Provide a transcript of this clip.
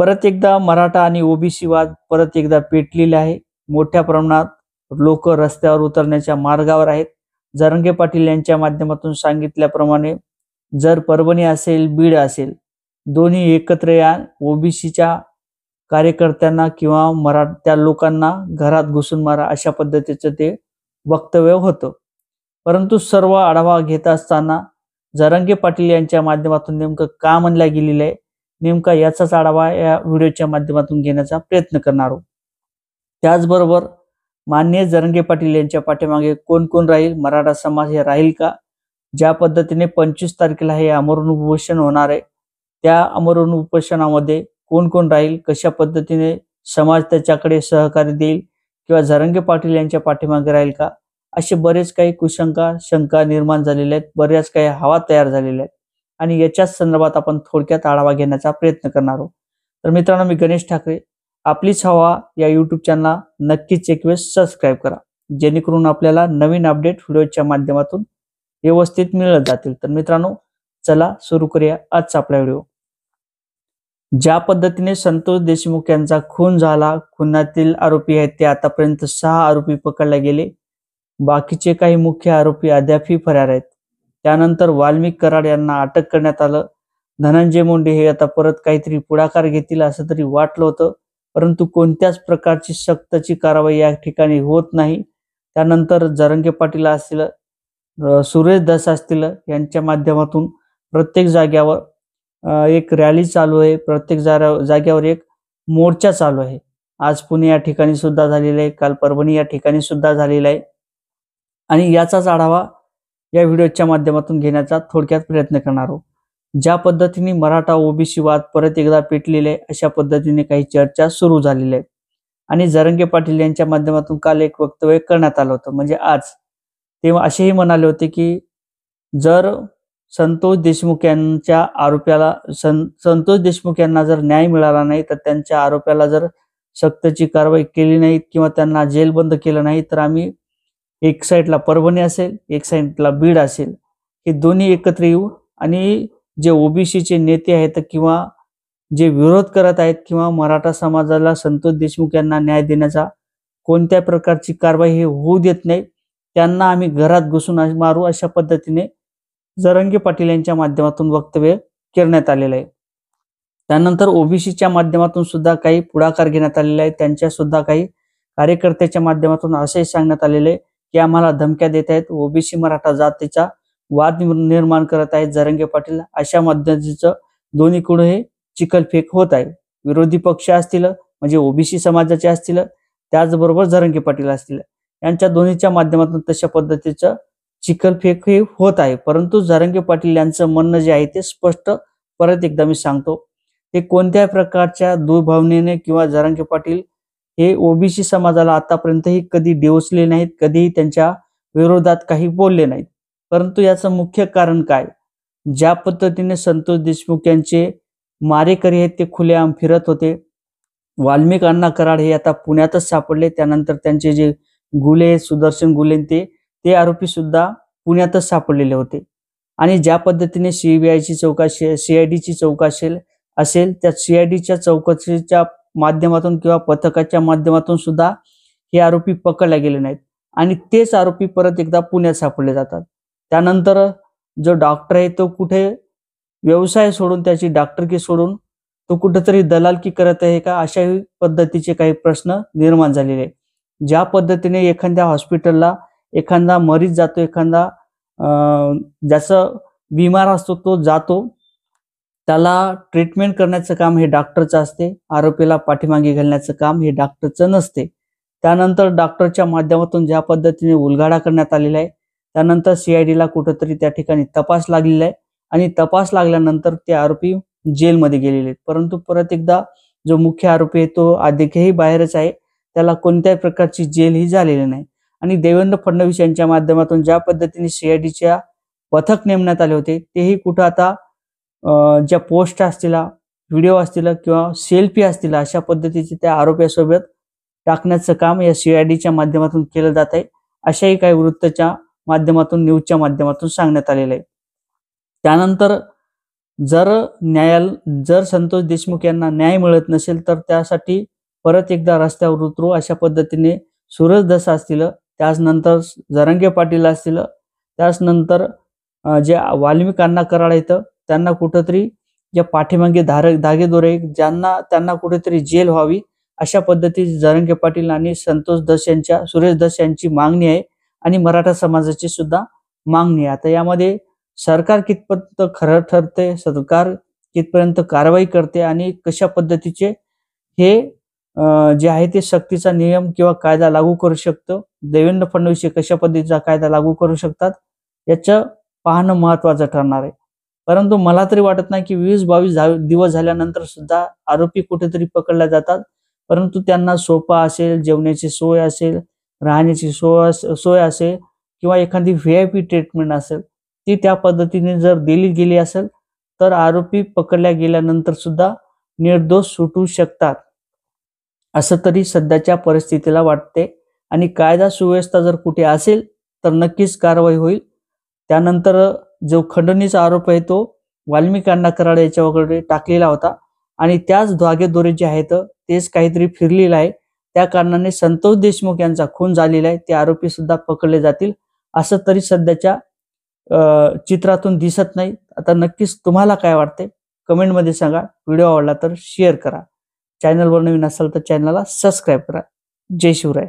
परत एकदा मराठा आणि ओबीसी वाद परत एकदा पेटलेला आहे। मोठ्या प्रमाणात लोक रस्त्यावर उतरण्याच्या मार्गावर आहेत। जरांगे पाटील यांच्या माध्यमातून सांगितल्याप्रमाणे जर परभणी असेल बीड असेल दोन्ही एकत्र या, ओबीसीच्या कार्यकर्त्यांना किंवा मराठा लोकांना घरात घुसून मारा अशा पद्धतीचं ते वक्तव्य होतं। परंतु सर्व आढावा घेत असताना जरांगे पाटील यांच्या माध्यमातून नेमकं का म्हणलं गेलेलं आहे, नेमका याचाच आढावा या व्हिडिओच्या माध्यमातून घेण्याचा प्रयत्न करणार आहोत। त्याचबरोबर माननीय जरांगे पाटील यांच्या पाठीमागे कोण कोण राहील, मराठा समाज हे राहील का, ज्या पद्धतीने 25 तारखेला हे आमरण उपोषण होणार आहे त्या आमरण उपोषणामध्ये कोण कोण राहील, कशा पद्धतीने समाज त्याच्याकडे सहकार्य देईल किंवा जरांगे पाटील यांच्या पाठीमागे राहील का, असे बरेच काही कुशंका शंका निर्माण झालेल्या आहेत, बऱ्याच काही हवा तयार झालेल्या आहेत आणि याच्याच संदर्भात आपण थोडक्यात आढावा घेण्याचा प्रयत्न करणार आहोत। तर मित्रांनो, मी गणेश ठाकरे, आपलीच हवा या यूट्यूब चॅनलला नक्कीच एक वेळेस सबस्क्राईब करा, जेणेकरून आपल्याला नवीन अपडेट व्हिडिओच्या माध्यमातून व्यवस्थित मिळत जातील। तर मित्रांनो, चला सुरू करूया आजचा आपला व्हिडिओ। ज्या पद्धतीने संतोष देशमुख यांचा खून झाला, खुनातील आरोपी आहेत ते आतापर्यंत 6 आरोपी पकडले गेले, बाकीचे काही मुख्य आरोपी अद्यापही फरार आहेत। त्यानंतर वाल्मिक कराड यांना अटक करण्यात आलं। धनंजय मुंडे हे आता परत काहीतरी पुढाकार घेतील असं तरी वाटलं होतं, परंतु कोणत्याच प्रकारची सक्तची कारवाई या ठिकाणी होत नाही। त्यानंतर जरांगे पाटील असतील, सुरेश धस असतील, यांच्या माध्यमातून प्रत्येक जाग्यावर एक रॅली चालू आहे, प्रत्येक जाग्यावर एक मोर्चा चालू आहे। आज पुणे या ठिकाणी सुद्धा झालेला आहे, काल परभणी या ठिकाणी सुद्धा झालेला आहे आणि याचाच आढावा या व्हिडिओच्या माध्यमातून घेण्याचा थोडक्यात प्रयत्न करणार आहोत। ज्या पद्धतीने मराठा ओबीसी वाद परत एकदा पेटलेले आहे अशा पद्धतीने काही चर्चा सुरू झालेल्या आहेत आणि जरांगे पाटील यांच्या माध्यमातून काल एक वक्तव्य करण्यात आलं होतं, म्हणजे आज ते असेही म्हणाले होते की जर संतोष देशमुख यांच्या आरोपाला संतोष देशमुख यांना जर न्याय मिळाला नाही, तर त्यांच्या आरोपाला जर सक्तची कारवाई केली नाही किंवा त्यांना जेलबंद केलं नाही, तर आम्ही एक साईडला परभणी असेल, एक साईडला बीड असेल, हे दोन्ही एकत्र येऊ आणि जे ओबीसीचे नेते आहेत किंवा जे विरोध करत आहेत किंवा मराठा समाजाला संतोष देशमुख यांना न्याय देण्याचा कोणत्या प्रकारची कारवाई हे होऊ देत नाही, त्यांना आम्ही घरात घुसून मारू अशा पद्धतीने जरांगे पाटील यांच्या माध्यमातून वक्तव्य करण्यात आलेलं आहे। त्यानंतर ओबीसीच्या माध्यमातून सुद्धा काही पुढाकार घेण्यात आलेला आहे, त्यांच्या सुद्धा काही कार्यकर्त्याच्या माध्यमातून असे सांगण्यात आलेले की आम्हाला धमक्या देत आहेत, ओबीसी मराठा जातीचा वाद निर्माण करत आहेत जरांगे पाटील, अशा पद्धतीचं दोन्हीकडे हे चिखलफेक होत आहे। विरोधी पक्ष असतील म्हणजे ओबीसी समाजाचे असतील, त्याचबरोबर जरांगे पाटील असतील, यांच्या दोन्हीच्या माध्यमातून तशा पद्धतीचं चिखलफेक हे होत आहे। परंतु जरांगे पाटील यांचं म्हणणं जे आहे ते स्पष्ट परत एकदा मी सांगतो, ते कोणत्या प्रकारच्या दुर्भावनेने किंवा जरांगे पाटील हे ओबीसी समाजाला आतापर्यंतही कधी डिवचले नाहीत, कधीही त्यांच्या विरोधात काही बोलले नाहीत। परंतु याचं मुख्य कारण काय, ज्या पद्धतीने संतोष देशमुख यांचे मारेकरी आहेत ते खुलेआम फिरत होते, वाल्मिक अण्णा कराड हे आता पुण्यातच सापडले, त्यानंतर त्यांचे जे गुले सुदर्शन गुले ते आरोपी सुद्धा पुण्यातच सापडलेले होते आणि ज्या पद्धतीने सीबीआयची चौकशी सीआयडीची चौकशी असेल, त्या सीआयडीच्या चौकशीच्या माध्यमातून किंवा पथकाच्या माध्यमातून सुद्धा हे आरोपी पकडले गेले नाहीत आणि तेच आरोपी परत एकदा पुण्यात सापडले जातात। त्यानंतर जो डॉक्टर आहे तो कुठे व्यवसाय सोडून, त्याची डॉक्टरकी सोडून तो कुठेतरी दलालकी करत आहे का, अशा पद्धतीचे काही प्रश्न निर्माण झालेले आहेत। ज्या पद्धतीने एखाद्या हॉस्पिटलला एखादा मरीज जातो, एखादा ज्याचा बिमार असतो तो जातो, त्याला ट्रीटमेंट करण्याचं काम हे डॉक्टरचं असते, आरोपीला पाठीमागे घालण्याचं काम हे डॉक्टरचं नसते। त्यानंतर डॉक्टरच्या माध्यमातून ज्या पद्धतीने उलगडा करण्यात आलेला आहे, त्यानंतर सीआयडीला कुठेतरी त्या ठिकाणी तपास लागलेला आहे आणि तपास लागल्यानंतर ते आरोपी जेलमध्ये गेलेले आहेत। परंतु परत एकदा जो मुख्य आरोपी आहे तो अधिकही बाहेरच आहे, त्याला कोणत्याही प्रकारची जेल ही झालेली नाही आणि देवेंद्र फडणवीस यांच्या माध्यमातून ज्या पद्धतीने सीआयडीच्या पथक नेमण्यात आले होते, तेही कुठं आता ज्या पोस्ट असतील, व्हिडिओ असतील किंवा सेल्फी असतील, अशा पद्धतीचे त्या आरोपीसोबत टाकण्याचं काम या सीआयडीच्या माध्यमातून केलं जात आहे, अशाही काही वृत्ताच्या माध्यमातून न्यूजच्या माध्यमातून सांगण्यात आलेलं आहे। त्यानंतर जर संतोष देशमुख यांना न्याय मिळत नसेल तर त्यासाठी परत एकदा रस्त्यावर उतरू अशा पद्धतीने सूरज धस असतील, त्याचनंतर जरांगे पाटील असतील, त्याचनंतर जे वाल्मिक अण्णा कराड आहेत त्यांना कुठंतरी जे पाठीमागे धागेदोरे त्यांना कुठेतरी जेल व्हावी अशा पद्धतीची जरांगे पाटील आणि सुरेश धस यांची मागणी आहे आणि मराठा समाजाची सुद्धा मागणी आहे. आता यामध्ये सरकार कितपत खरं ठरते, सरकार कितपर्यंत कारवाई करते आणि कशा पद्धतीचे हे जे आहे ते सक्तीचा नियम किंवा कायदा लागू करू शकतो, देवेंद्र फडणवीस कशा पद्धतीचा कायदा लागू करू शकतात याचं पाहणं महत्वाचं ठरणार आहे. परंतु मला तरी वाटत नाही की 20-22 दिवस झाल्यानंतर सुद्धा आरोपी कुठेतरी पकडले जातात, परंतु त्यांना सोपा असेल, जेवण्याची सोय असेल, राहण्याची सोय असेल किंवा एखादी VIP ट्रीटमेंट असेल ती त्या पद्धतीने जर दिली गेली असेल तर आरोपी पकडल्या गेल्यानंतर सुद्धा निर्दोष सुटू शकतात असं तरी सध्याच्या परिस्थितीला वाटते. आणि कायदा सुव्यवस्था जर कुठे असेल तर नक्कीच कारवाई होईल. त्यानंतर जो खंडणीचा आरोप आहे तो वाल्मिक अण्णा कराड याच्यावर टाकलेला होता आणि त्याच धागेदोरे जे आहेत तेच काहीतरी फिरलेलं आहे, त्या कारणाने संतोष देशमुख यांचा खून झालेला आहे, ते आरोपी सुद्धा पकडले जातील असं तरी सध्याच्या चित्रातून दिसत नाही. आता नक्कीच तुम्हाला काय वाटते कमेंटमध्ये सांगा. व्हिडिओ आवडला तर शेअर करा. चॅनलवर नवीन असाल तर चॅनलला सबस्क्राईब करा. जय शिवराय.